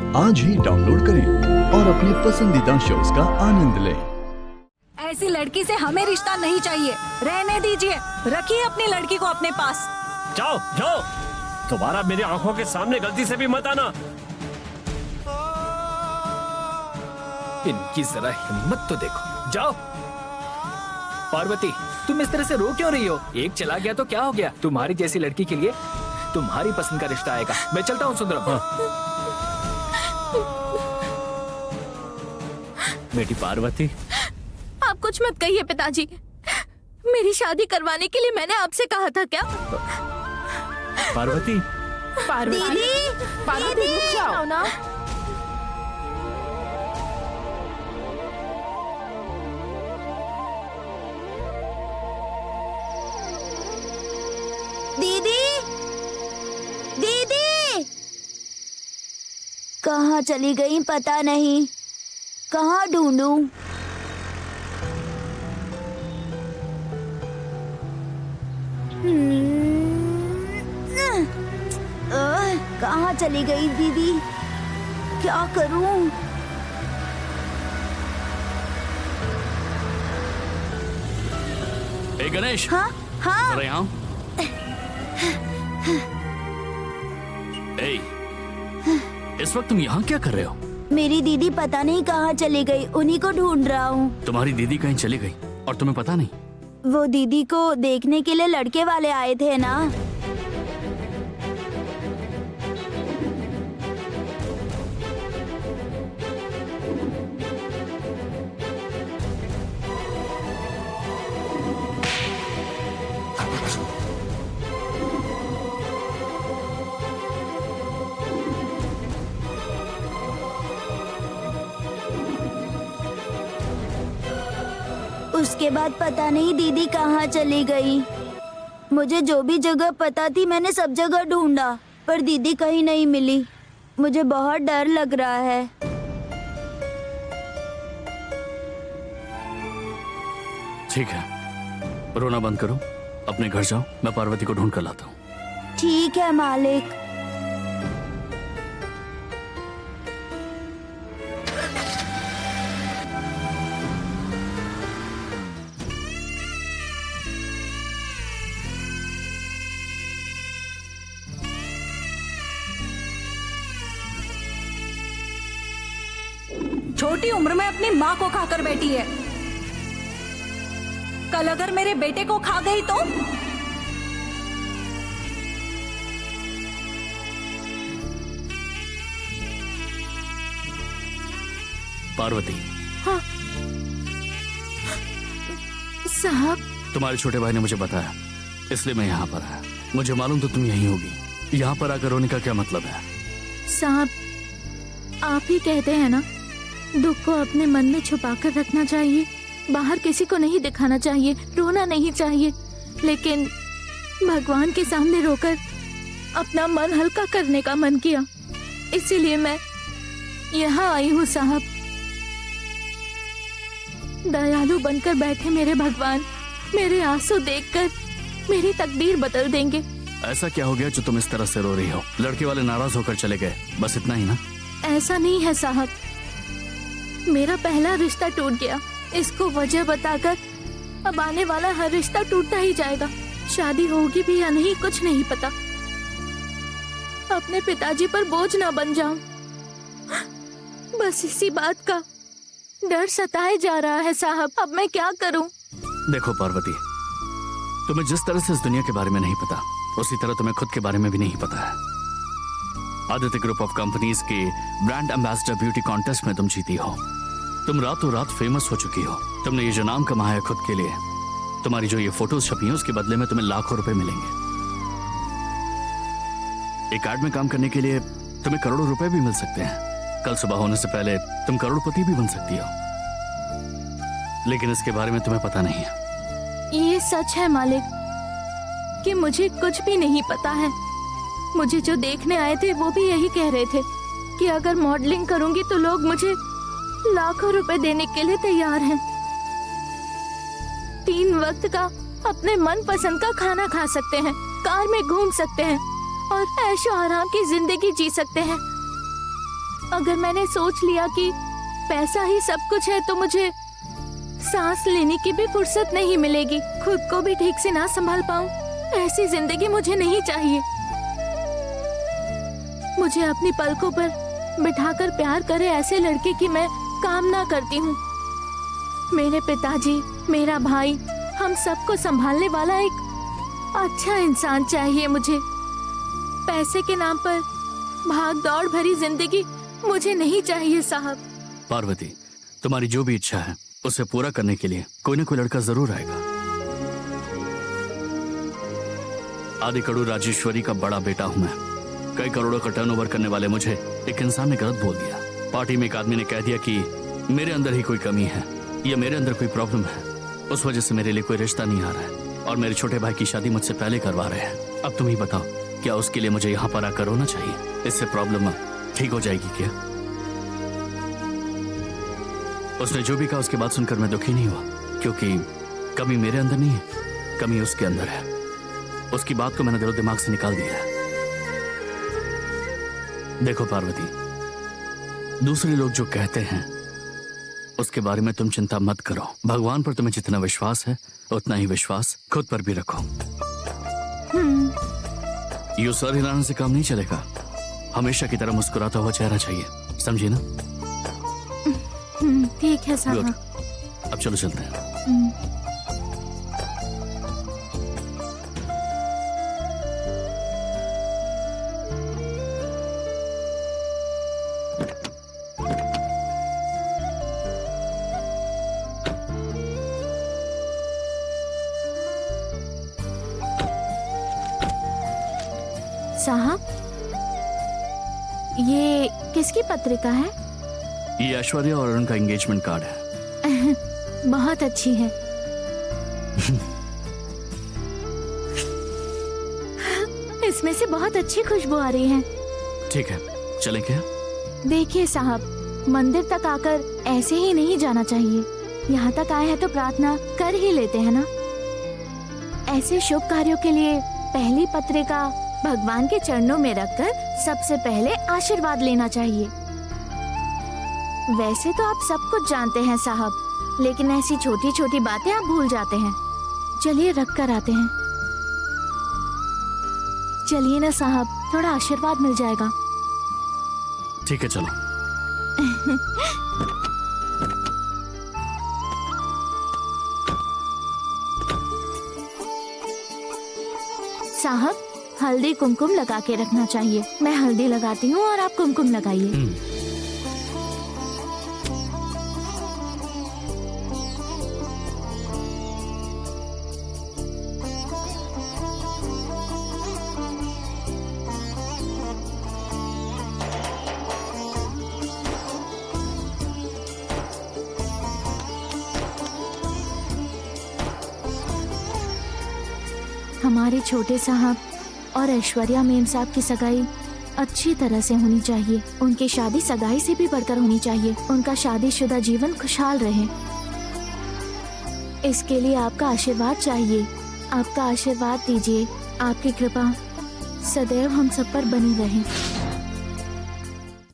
आज ही डाउनलोड करें और अपने पसंदीदा शोज का आनंद लें। ऐसी लड़की से हमें रिश्ता नहीं चाहिए, रहने दीजिए। रखिए अपनी लड़की को अपने पास। जाओ जाओ, दोबारा मेरी आंखों के सामने गलती से भी मत आना। इनकी जरा हिम्मत तो देखो। जाओ। पार्वती, तुम इस तरह से रो क्यों रही हो? एक चला गया तो क्या हो गया? तुम्हारी जैसी लड़की के लिए तुम्हारी पसंद का रिश्ता आएगा। मैं चलता हूँ सुंदरम। बेटी पार्वती, आप कुछ मत कहिए पिताजी। मेरी शादी करवाने के लिए मैंने आपसे कहा था क्या? पार्वती, पार्वती रुक जाओ ना। दीदी, दीदी कहाँ चली गई पता नहीं। कहाँ ढूंढूं? कहाँ चली गई दीदी? क्या करूं? ए गणेश, हाँ हाँ। जरा यहाँ। ए, इस वक्त तुम यहाँ क्या कर रहे हो? मेरी दीदी पता नहीं कहाँ चली गई, उन्हीं को ढूंढ रहा हूँ। तुम्हारी दीदी कहीं चली गई और तुम्हें पता नहीं? वो दीदी को देखने के लिए लड़के वाले आए थे ना। उसके बाद पता नहीं दीदी कहाँ चली गई। मुझे जो भी जगह पता थी मैंने सब जगह ढूंढा, पर दीदी कहीं नहीं मिली। मुझे बहुत डर लग रहा है। ठीक है, रोना बंद करो, अपने घर जाओ। मैं पार्वती को ढूंढ कर लाता हूँ। ठीक है मालिक। छोटी उम्र में अपनी माँ को खाकर बैठी है। कल अगर मेरे बेटे को खा गई तो? पार्वती। हाँ साहब, तुम्हारे छोटे भाई ने मुझे बताया, इसलिए मैं यहाँ पर आया। मुझे मालूम तो तुम यहीं होगी। यहाँ पर आकर रोने का क्या मतलब है? साहब आप ही कहते हैं ना, दुख को अपने मन में छुपा कर रखना चाहिए, बाहर किसी को नहीं दिखाना चाहिए, रोना नहीं चाहिए। लेकिन भगवान के सामने रोकर अपना मन हल्का करने का मन किया, इसीलिए मैं यहाँ आई हूँ साहब। दयालु बनकर बैठे मेरे भगवान मेरे आंसू देखकर मेरी तकदीर बदल देंगे। ऐसा क्या हो गया जो तुम इस तरह से रो रही हो? लड़के वाले नाराज होकर चले गए, बस इतना ही ना? ऐसा नहीं है साहब, मेरा पहला रिश्ता टूट गया। इसको वजह बताकर अब आने वाला हर रिश्ता टूटता ही जाएगा। शादी होगी भी या नहीं कुछ नहीं पता। अपने पिताजी पर बोझ ना बन जाऊं, बस इसी बात का डर सताए जा रहा है साहब। अब मैं क्या करूं? देखो पार्वती, तुम्हें जिस तरह से इस दुनिया के बारे में नहीं पता, उसी तरह तुम्हें खुद के बारे में भी नहीं पता है। आदित्य ग्रुप ऑफ कंपनीज के ब्रांड एम्बेसडर ब्यूटी कॉन्टेस्ट में तुम जीती हो। तुम रातों रात फेमस हो चुकी हो। तुमने ये जो नाम कमाया है खुद के लिए, तुम्हारी जो ये फोटोज छपी हैं उसके बदले में तुम्हें लाखों रुपए मिलेंगे। एक एड में काम करने के लिए तुम्हें करोड़ों रुपए भी मिल सकते हैं। कल सुबह होने से पहले तुम करोड़पति भी बन सकती हो, लेकिन इसके बारे में तुम्हें पता नहीं है। ये सच है मालिक कि मुझे कुछ भी नहीं पता है। मुझे जो देखने आए थे वो भी यही कह रहे थे कि अगर मॉडलिंग करूंगी तो लोग मुझे लाखों रुपए देने के लिए तैयार हैं। 3 वक्त का अपने मन पसंद का खाना खा सकते हैं, कार में घूम सकते हैं और ऐशो आराम की जिंदगी जी सकते हैं। अगर मैंने सोच लिया कि पैसा ही सब कुछ है तो मुझे सांस लेने की भी फुर्सत नहीं मिलेगी, खुद को भी ठीक से ना संभाल पाऊं। ऐसी जिंदगी मुझे नहीं चाहिए। मुझे अपनी पलकों पर बिठाकर प्यार करे ऐसे लड़के की मैं कामना करती हूँ। मेरे पिताजी, मेरा भाई, हम सबको संभालने वाला एक अच्छा इंसान चाहिए मुझे। पैसे के नाम पर भाग दौड़ भरी जिंदगी मुझे नहीं चाहिए साहब। पार्वती, तुम्हारी जो भी इच्छा है उसे पूरा करने के लिए कोई ना कोई लड़का जरूर आएगा। आदि कड़ू राजेश्वरी का बड़ा बेटा हूं मैं। कई करोड़ों का टर्नओवर करने वाले मुझे एक इंसान ने गलत बोल दिया। पार्टी में एक आदमी ने कह दिया कि मेरे अंदर ही कोई कमी है या मेरे अंदर कोई प्रॉब्लम है, उस वजह से मेरे लिए कोई रिश्ता नहीं आ रहा है और मेरे छोटे भाई की शादी मुझसे पहले करवा रहे हैं। अब तुम ही बताओ, क्या उसके लिए मुझे यहाँ पर आकर रोना चाहिए? इससे प्रॉब्लम ठीक हो जाएगी क्या? उसने जो भी कहा उसकी बात सुनकर मैं दुखी नहीं हुआ, क्योंकि कमी मेरे अंदर नहीं है, कमी उसके अंदर है। उसकी बात को मैंने दिलो दिमाग से निकाल दिया है। देखो पार्वती, दूसरे लोग जो कहते हैं उसके बारे में तुम चिंता मत करो। भगवान पर तुम्हें जितना विश्वास है उतना ही विश्वास खुद पर भी रखो। यूं सर हिलाने से काम नहीं चलेगा। हमेशा की तरह मुस्कुराता हुआ चेहरा चाहिए, समझी ना? ठीक है साहब। गुड, अब चलो चलते हैं। साहब, ये किसकी पत्रिका है? ये ऐश्वर्या और उनका एंगेजमेंट कार्ड है। बहुत अच्छी है। इसमें से बहुत अच्छी खुशबू आ रही है। ठीक है, चलें क्या? देखिए साहब, मंदिर तक आकर ऐसे ही नहीं जाना चाहिए। यहाँ तक आए हैं तो प्रार्थना कर ही लेते हैं ना। ऐसे शुभ कार्यों के लिए पहली पत्रिका भगवान के चरणों में रखकर सबसे पहले आशीर्वाद लेना चाहिए। वैसे तो आप सब कुछ जानते हैं साहब, लेकिन ऐसी छोटी छोटी बातें आप भूल जाते हैं। चलिए रख कर आते हैं। चलिए ना साहब, थोड़ा आशीर्वाद मिल जाएगा। ठीक है, चलो। साहब, हल्दी कुमकुम लगा के रखना चाहिए। मैं हल्दी लगाती हूँ और आप कुमकुम लगाइए। हमारे छोटे साहब और ऐश्वर्या मेम साहब की सगाई अच्छी तरह से होनी चाहिए। उनकी शादी सगाई से भी बढ़कर होनी चाहिए। उनका शादीशुदा जीवन खुशहाल रहे, इसके लिए आपका आशीर्वाद चाहिए। आपका आशीर्वाद दीजिए। आपकी कृपा सदैव हम सब पर बनी रहे।